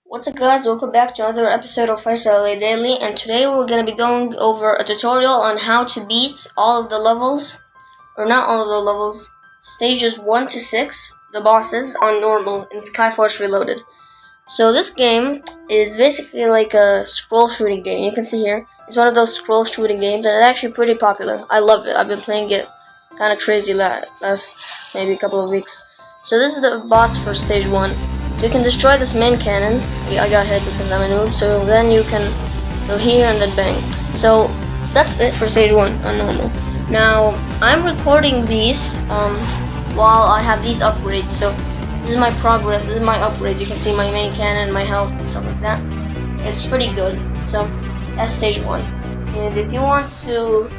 What's up guys, welcome back to another episode of Faisal Al-Edaily, and today we're going to be going over a tutorial on how to beat all of the levels, or not all of the levels, stages 1 to 6, the bosses on normal in Skyforce Reloaded. So this game is basically like a scroll shooting game. You can see here, it's one of those scroll shooting games and it's actually pretty popular. I love it. I've been playing it kind of crazy last maybe a couple of weeks. So this is the boss for stage 1. So you can destroy this main cannon. I got hit because I'm a noob. So then you can go here and then bang. So that's it for stage 1 on normal. Now I'm recording these while I have these upgrades. So this is my progress. This is my upgrades. You can see my main cannon, my health, and stuff like that. It's pretty good. So that's stage 1. And if you want to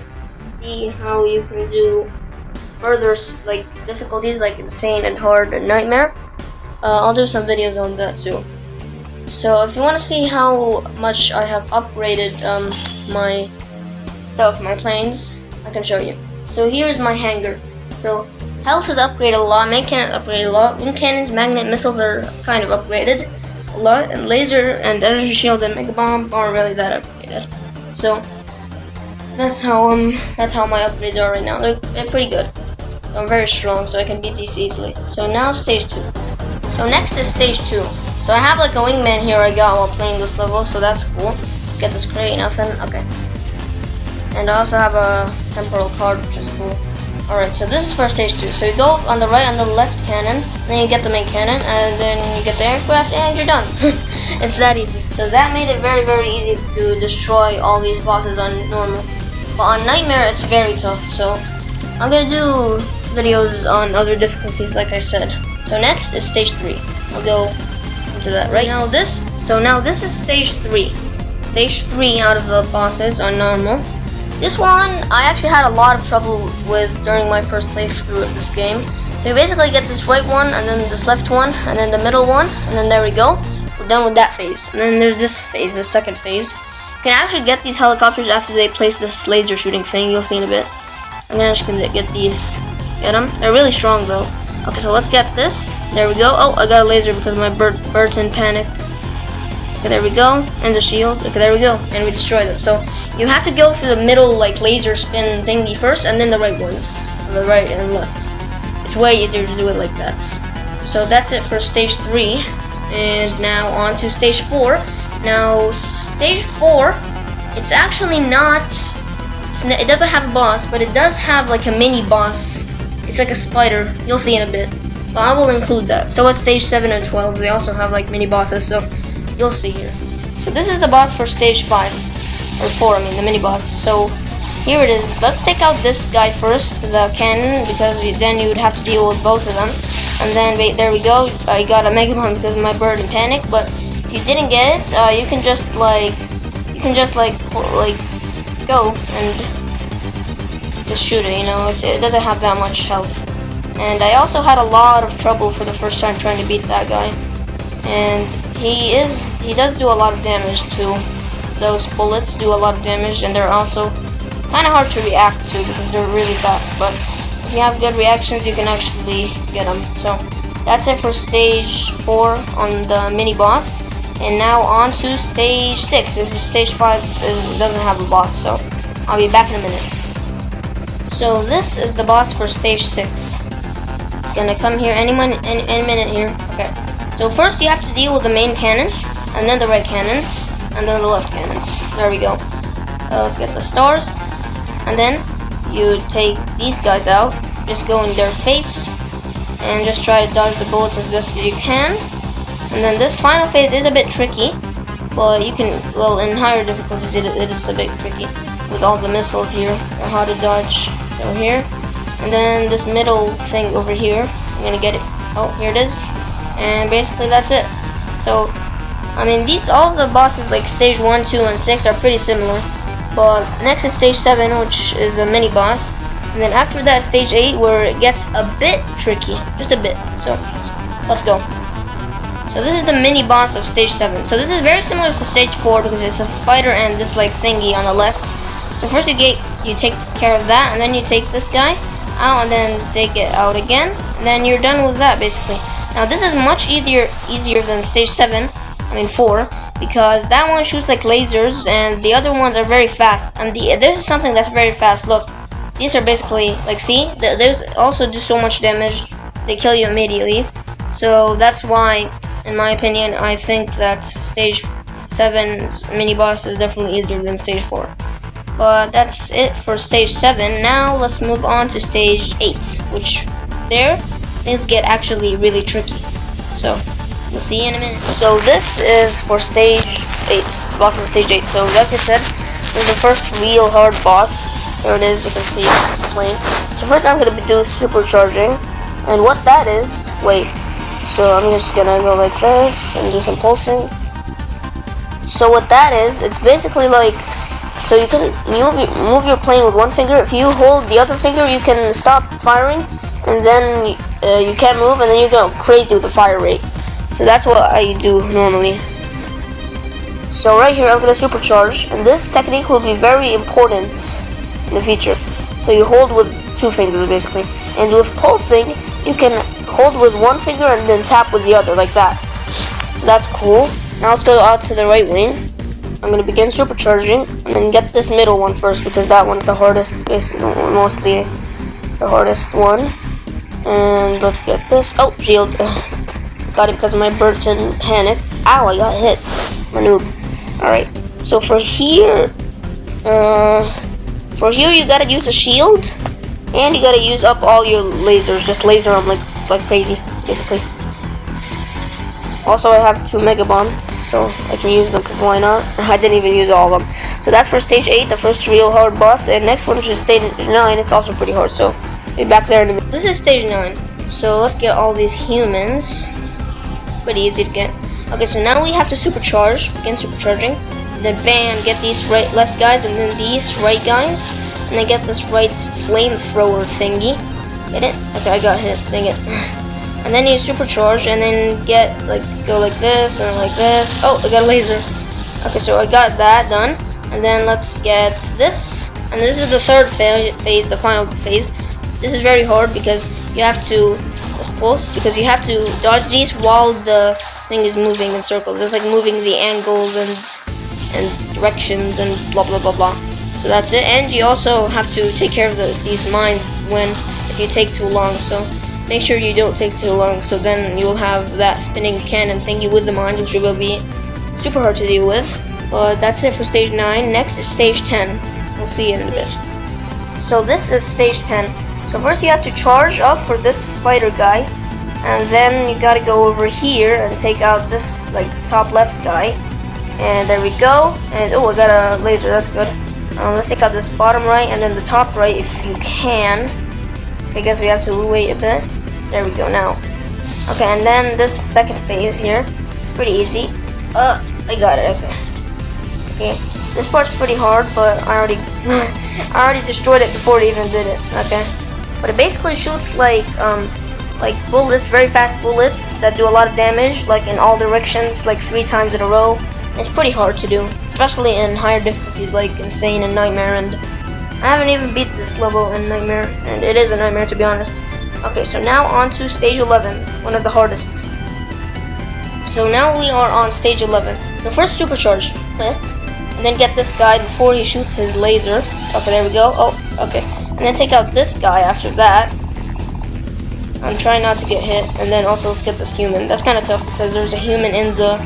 see how you can do further like difficulties like insane and hard and nightmare, I'll do some videos on that too. So if you want to see how much I have upgraded my stuff, my planes, I can show you. So here's my hangar. So health is upgraded a lot, main cannon upgraded a lot, wind cannons, magnet missiles are kind of upgraded a lot, and laser and energy shield and mega bomb aren't really that upgraded. So that's how my upgrades are right now. They're pretty good. So I'm very strong, so I can beat these easily. So now stage 2. So next is stage 2. So I have like a wingman here I got while playing this level, so that's cool. Let's get this crate, nothing, okay. And I also have a temporal card, which is cool. Alright, so this is for stage 2. So you go on the right and the left cannon, then you get the main cannon, and then you get the aircraft, and you're done. It's that easy. So that made it very, very easy to destroy all these bosses on normal. But on nightmare, it's very tough, so I'm gonna do videos on other difficulties like I said. So next is stage 3. I'll go into that right now. Now this is stage 3. Stage 3 out of the bosses on normal. This one I actually had a lot of trouble with during my first playthrough of this game. So you basically get this right one, and then this left one, and then the middle one, and then there we go. We're done with that phase. And then there's this phase, the second phase. You can actually get these helicopters after they place this laser shooting thing. You'll see in a bit. I'm gonna just get these. Get them. They're really strong though. Okay, so let's get this. There we go. Oh, I got a laser because my bird's in panic. Okay, there we go. And the shield. Okay, there we go. And we destroyed them. So you have to go for the middle, like laser spin thingy first, and then the right ones, the right and left. It's way easier to do it like that. So that's it for stage 3. And now on to stage 4. Now stage 4, it's actually not. It doesn't have a boss, but it does have like a mini boss. It's like a spider. You'll see in a bit. But I will include that. So at stage 7 and 12, they also have like mini bosses, so you'll see here. So this is the boss for stage 5. Or 4, I mean, the mini boss. So here it is. Let's take out this guy first, the cannon, because then you would have to deal with both of them. And then, wait, there we go. I got a mega bomb because of my bird in panic. But if you didn't get it, you can just go and just shoot it, you know, it doesn't have that much health. And I also had a lot of trouble for the first time trying to beat that guy. And he does do a lot of damage too. Those bullets do a lot of damage, and they're also kind of hard to react to because they're really fast. But if you have good reactions, you can actually get them. So that's it for stage 4 on the mini boss. And now on to stage 6, which is stage 5. It doesn't have a boss, so I'll be back in a minute. So this is the boss for stage 6. It's gonna come here any minute here. Okay. So first you have to deal with the main cannon, and then the right cannons, and then the left cannons. There we go. Let's get the stars. And then you take these guys out. Just go in their face, and just try to dodge the bullets as best as you can. And then this final phase is a bit tricky, but you can, well, in higher difficulties it is a bit tricky with all the missiles here, or how to dodge. So here, and then this middle thing over here, I'm gonna get it. Oh, here it is. And basically that's it. So, I mean, all of the bosses like stage 1, 2, and 6 are pretty similar. But next is stage 7, which is a mini boss. And then after that, stage 8, where it gets a bit tricky, just a bit. So, let's go. So this is the mini boss of stage 7. So this is very similar to stage 4 because it's a spider and this like thingy on the left. So first you take care of that, and then you take this guy out, and then take it out again, and then you're done with that basically. Now this is much easier than stage 7 I mean 4, because that one shoots like lasers, and the other ones are very fast. And this is something that's very fast. Look, these are basically like, see, they also do so much damage. They kill you immediately. So that's why, in my opinion, I think that stage 7's mini boss is definitely easier than stage 4. But that's it for stage 7. Now let's move on to stage 8, which there things get actually really tricky. So we'll see you in a minute. So this is for stage 8, boss of stage 8. So like I said, this is the first real hard boss. Here it is, you can see it's plain. So first I'm going to do supercharging. And what that is, wait. So I'm just going to go like this and do some pulsing. So what that is, it's basically like, so you can move your plane with one finger. If you hold the other finger, you can stop firing, and then you can't move, and then you go crazy with the fire rate. So that's what I do normally. So right here I'm going to supercharge, and this technique will be very important in the future. So you hold with 2 fingers basically, and with pulsing you can hold with one finger and then tap with the other like that. So that's cool. Now let's go out to the right wing. I'm going to begin supercharging, and then get this middle one first, because that one's the hardest, basically mostly the hardest one. And let's get this. Oh, shield. Got it because of my Burton panic. Ow, I got hit. I'm a noob. Alright, so for here you gotta use a shield, and you gotta use up all your lasers. Just laser them like crazy, basically. Also, I have 2 mega bombs, so I can use them, because why not? I didn't even use all of them. So that's for stage 8, the first real hard boss. And next one, which is stage 9, it's also pretty hard, so be back there in a minute. This is stage 9, so let's get all these humans. Pretty easy to get. Okay, so now we have to supercharge, begin supercharging. Then bam, get these left guys, and then these right guys. And then get this right flamethrower thingy. Get it? Okay, I got hit, dang it. And then you supercharge, and then go like this and like this. Oh, I got a laser. Okay, so I got that done. And then let's get this. And this is the third phase, the final phase. This is very hard because you have to pulse, because you have to dodge these while the thing is moving in circles. It's like moving the angles and directions and blah blah blah blah. So that's it. And you also have to take care of these mines if you take too long. So make sure you don't take too long, so then you'll have that spinning cannon thingy with the mine, which will be super hard to deal with. But that's it for stage 9. Next is stage 10. We'll see you in a bit. So this is stage 10. So first you have to charge up for this spider guy, and then you gotta go over here and take out this top left guy. And there we go. And oh, I got a laser, that's good. Let's take out this bottom right and then the top right if you can. I guess we have to wait a bit. There we go now. Okay, and then this second phase here, it's pretty easy. I got it. Okay, this part's pretty hard, but I already destroyed it before it even did it. Okay, but it basically shoots like bullets, very fast bullets that do a lot of damage, like in all directions, like 3 times in a row. It's pretty hard to do, especially in higher difficulties like Insane and Nightmare, and I haven't even beat this level in Nightmare, and it is a nightmare to be honest. Okay, so now on to stage 11, one of the hardest. So now we are on stage 11. So first supercharge, click, and then get this guy before he shoots his laser. Okay, there we go. Oh, okay. And then take out this guy after that. I'm trying not to get hit, and then also let's get this human. That's kind of tough because there's a human in the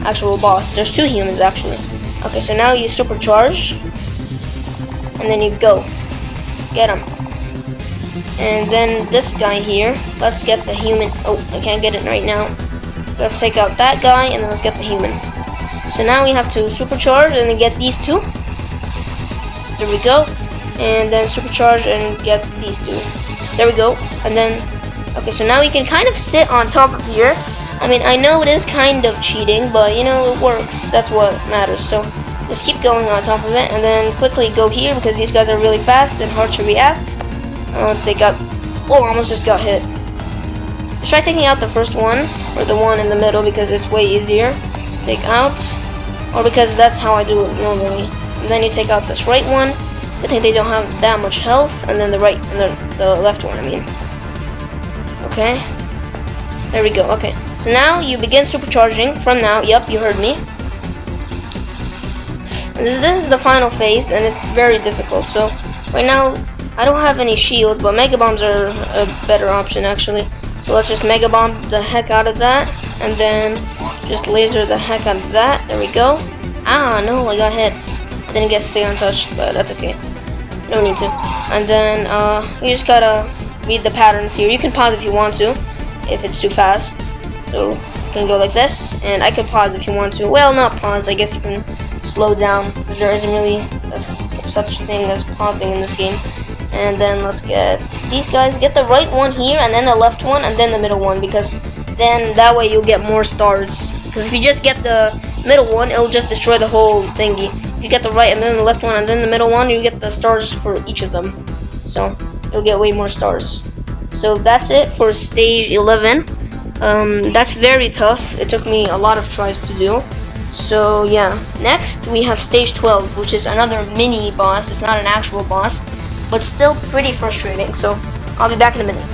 actual boss. There's 2 humans actually. Okay, so now you supercharge, and then you go. Get him. And then this guy here, let's get the human. Oh, I can't get it right now. Let's take out that guy, and then let's get the human. So now we have to supercharge and then get these 2. There we go. And then supercharge and get these 2. There we go. And then, okay, so now we can kind of sit on top of here. I mean, I know it is kind of cheating, but you know, it works. That's what matters. So just keep going on top of it, and then quickly go here because these guys are really fast and hard to react. Let's take out. Oh, I almost just got hit. Let's try taking out the first one, or the one in the middle, because it's way easier. Take out, or because that's how I do it normally. And then you take out this right one. I think they don't have that much health, and then the right and the left one, I mean. Okay. There we go. Okay, so now you begin supercharging from now. Yep, you heard me. And this is the final phase, and it's very difficult. So right now, I don't have any shield, but Mega Bombs are a better option actually. So let's just Mega Bomb the heck out of that, and then just laser the heck out of that. There we go. Ah, no, I got hits. I didn't get stay untouched, but that's okay. No need to. And then you just gotta read the patterns here. You can pause if you want to, if it's too fast. So you can go like this, and I could pause if you want to. Well, not pause. I guess you can slow down, because there isn't really such thing as pausing in this game. And then let's get these guys. Get the right one here, and then the left one, and then the middle one, because then that way you'll get more stars. Because if you just get the middle one, it'll just destroy the whole thingy. If you get the right and then the left one and then the middle one, you get the stars for each of them. So you'll get way more stars. So that's it for stage 11. That's very tough. It took me a lot of tries to do. So yeah, next we have stage 12, which is another mini boss. It's not an actual boss, but still pretty frustrating. So I'll be back in a minute.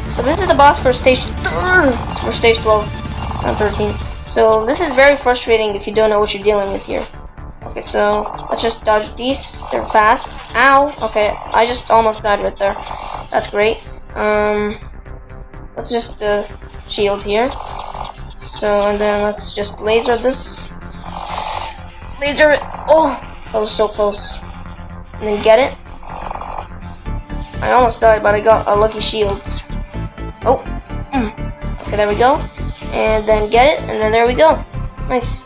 So this is the boss for stage 12 and 13. So this is very frustrating if you don't know what you're dealing with here. Okay, so let's just dodge these. They're fast. Ow. Okay, I just almost died right there. That's great. Let's just shield here. So, and then let's just laser this. Laser it. Oh, that was so close. And then get it. I almost died, but I got a lucky shield. Oh. Okay, there we go. And then get it, and then there we go. Nice.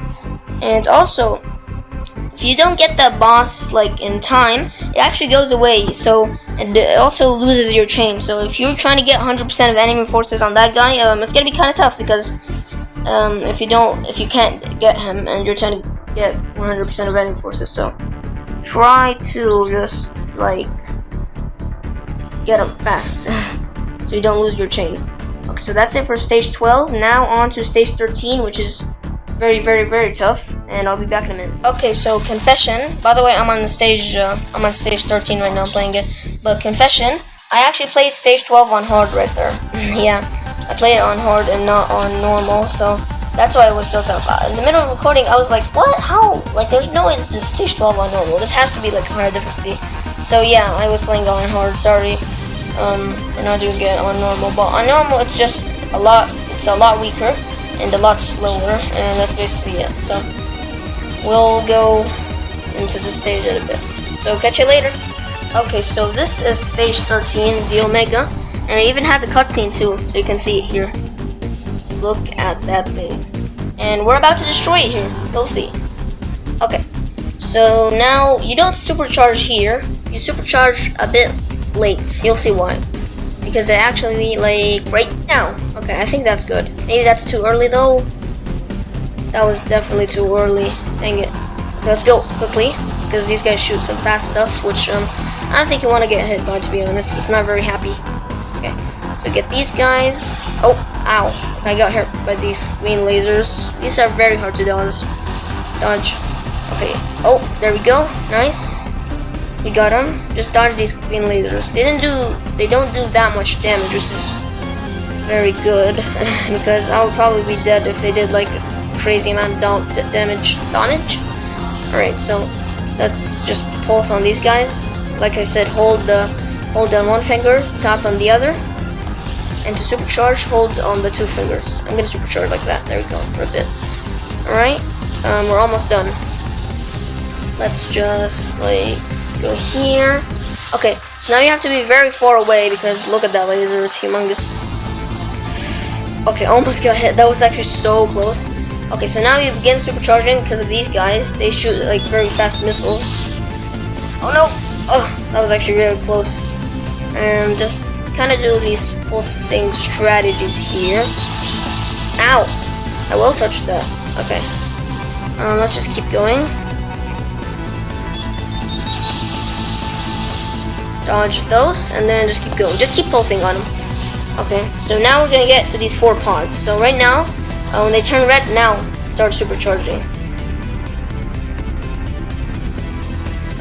And also, if you don't get that boss like in time, it actually goes away. So and it also loses your chain. So if you're trying to get 100% of enemy forces on that guy, it's gonna be kind of tough, because if you can't get him and you're trying to get 100% of enemy forces, so try to just like get him fast, so you don't lose your chain. Okay, so that's it for stage 12. Now on to stage 13, which is very, very, very tough, and I'll be back in a minute. Okay, so confession. By the way, I'm on stage 13 right now, playing it. But confession, I actually played stage 12 on hard right there. Yeah, I played it on hard and not on normal, so that's why it was so tough. In the middle of recording, I was like, what? How? Like, there's no way this is stage 12 on normal. This has to be like a higher difficulty. So yeah, I was playing on hard. Sorry. We're not doing it on normal, but on normal it's just a lot weaker and a lot slower, and that's basically it. So we'll go into this stage in a bit. So catch you later. Okay, so this is stage 13, the Omega, and it even has a cutscene too, so you can see it here. Look at that thing. And we're about to destroy it here. You'll see. Okay, so now you don't supercharge here. You supercharge a bit late. You'll see why. Because it actually, like, right now. Okay, I think that's good. Maybe that's too early though. That was definitely too early. Dang it. Okay, let's go quickly, because these guys shoot some fast stuff, which I don't think you want to get hit by, to be honest. It's not very happy. Okay, so get these guys. Oh, ow. I got hurt by these green lasers. These are very hard to dodge. Okay. Oh, there we go. Nice. We got them. Just dodge these green lasers. They don't do that much damage, which is very good, because I would probably be dead if they did like a crazy amount of damage. Alright, so let's just pulse on these guys. Like I said, hold down one finger, tap on the other, and to supercharge, hold on the two fingers. I'm gonna supercharge like that. There we go, for a bit. Alright, we're almost done. Let's just like go here. Okay, so now you have to be very far away, because look at that laser, it's humongous. Okay, almost got hit. That was actually so close. Okay, so now you begin supercharging because of these guys. They shoot like very fast missiles. Oh no! Oh, that was actually really close. And just kind of do these pulsing strategies here. Ow! I will touch that. Okay. Let's just keep going. Dodge those, and then just keep going. Just keep pulsing on them. Okay, so now we're gonna get to these 4 pods. So right now, when they turn red, now start supercharging.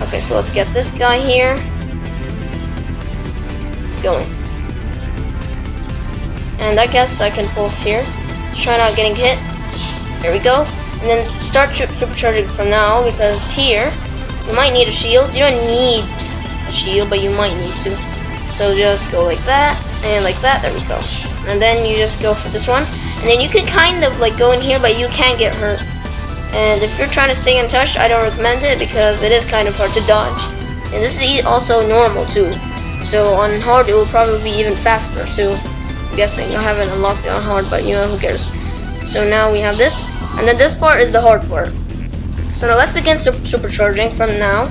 Okay, so let's get this guy here. Going. And I guess I can pulse here. Try not getting hit. There we go. And then start supercharging from now, because here you might need a shield. You don't need a shield, but you might need to. So just go like that and like that. There we go. And then you just go for this one. And then you can kind of like go in here, but you can't get hurt. And if you're trying to stay in touch, I don't recommend it because it is kind of hard to dodge. And this is also normal too. So on hard, it will probably be even faster too. I'm guessing I haven't unlocked it on hard, but you know, who cares. So now we have this. And then this part is the hard part. So now let's begin supercharging from now.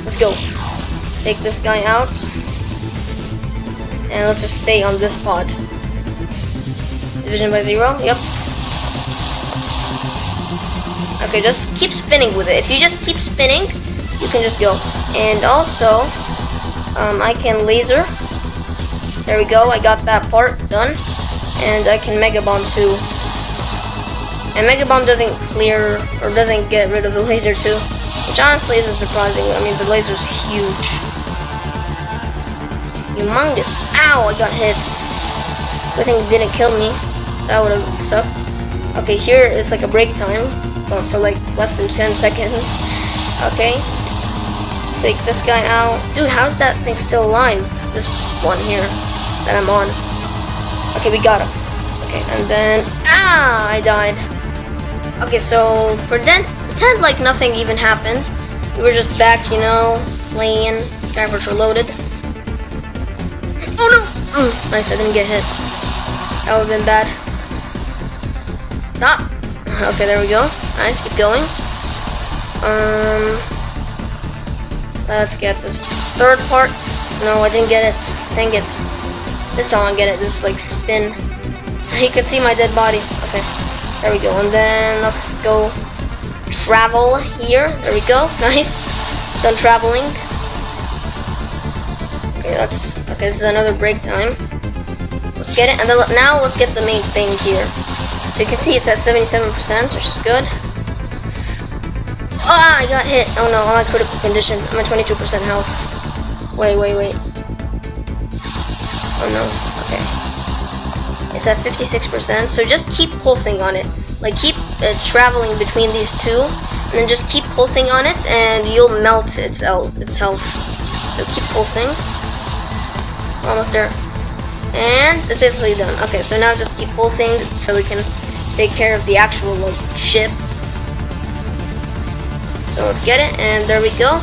Let's go. Take this guy out. And let's just stay on this pod. Division by 0, yep. Okay, just keep spinning with it. If you just keep spinning, you can just go. And also, I can laser. There we go, I got that part done. And I can Mega Bomb too. And Mega Bomb doesn't clear, or doesn't get rid of the laser too. Which honestly isn't surprising. I mean, the laser's huge. Humongous. Ow, I got hit. Good thing it didn't kill me. That would have sucked. Okay, here is like a break time, but for like less than 10 seconds. Okay. Let's take this guy out. Dude, how's that thing still alive? This one here that I'm on. Okay, we got him. Okay, and then I died. Okay, so pretend like nothing even happened. We were just back, you know, playing. Skyforts were loaded. Oh no! Nice, I didn't get hit. That would have been bad. Stop. Okay, there we go. Nice, keep going. Let's get this third part. No, I didn't get it. Dang it. This time I get it. This like spin. You can see my dead body. Okay, there we go. And then let's just go travel here. There we go. Nice. Done traveling. Okay, this is another break time. Let's get it. And then now let's get the main thing here. So you can see it's at 77%, which is good. Ah, I got hit. Oh no, I'm at critical condition. I'm at 22% health. Wait. Oh no, okay. It's at 56%, so just keep pulsing on it. Like keep traveling between these two, and then just keep pulsing on it, and you'll melt its health. So keep pulsing. We're almost there. And it's basically done. Okay, so now just keep pulsing so we can take care of the actual like ship. So let's get it, and there we go.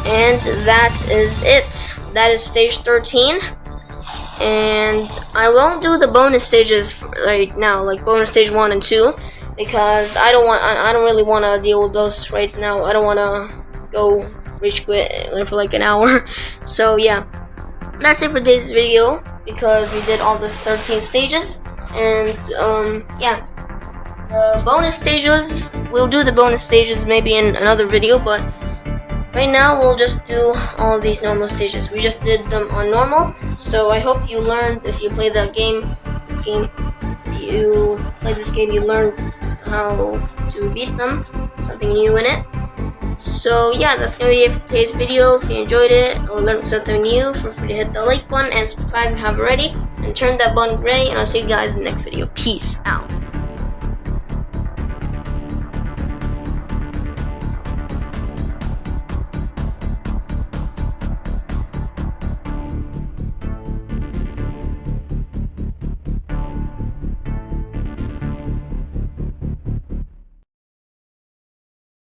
And that is it. That is stage 13. And I won't do the bonus stages right now, like bonus stage 1 and 2, because I don't really want to deal with those right now. I don't want to go rage quit for like an hour. So yeah, that's it for today's video, because we did all the 13 stages. And yeah, the bonus stages, we'll do the bonus stages maybe in another video, but right now we'll just do all of these normal stages. We just did them on normal, so I hope you learned. If you play this game, you learned how to beat them, something new in it. So yeah, that's gonna be it for today's video. If you enjoyed it or learned something new, feel free to hit the like button and subscribe if you haven't already, and turn that button gray, and I'll see you guys in the next video. Peace out.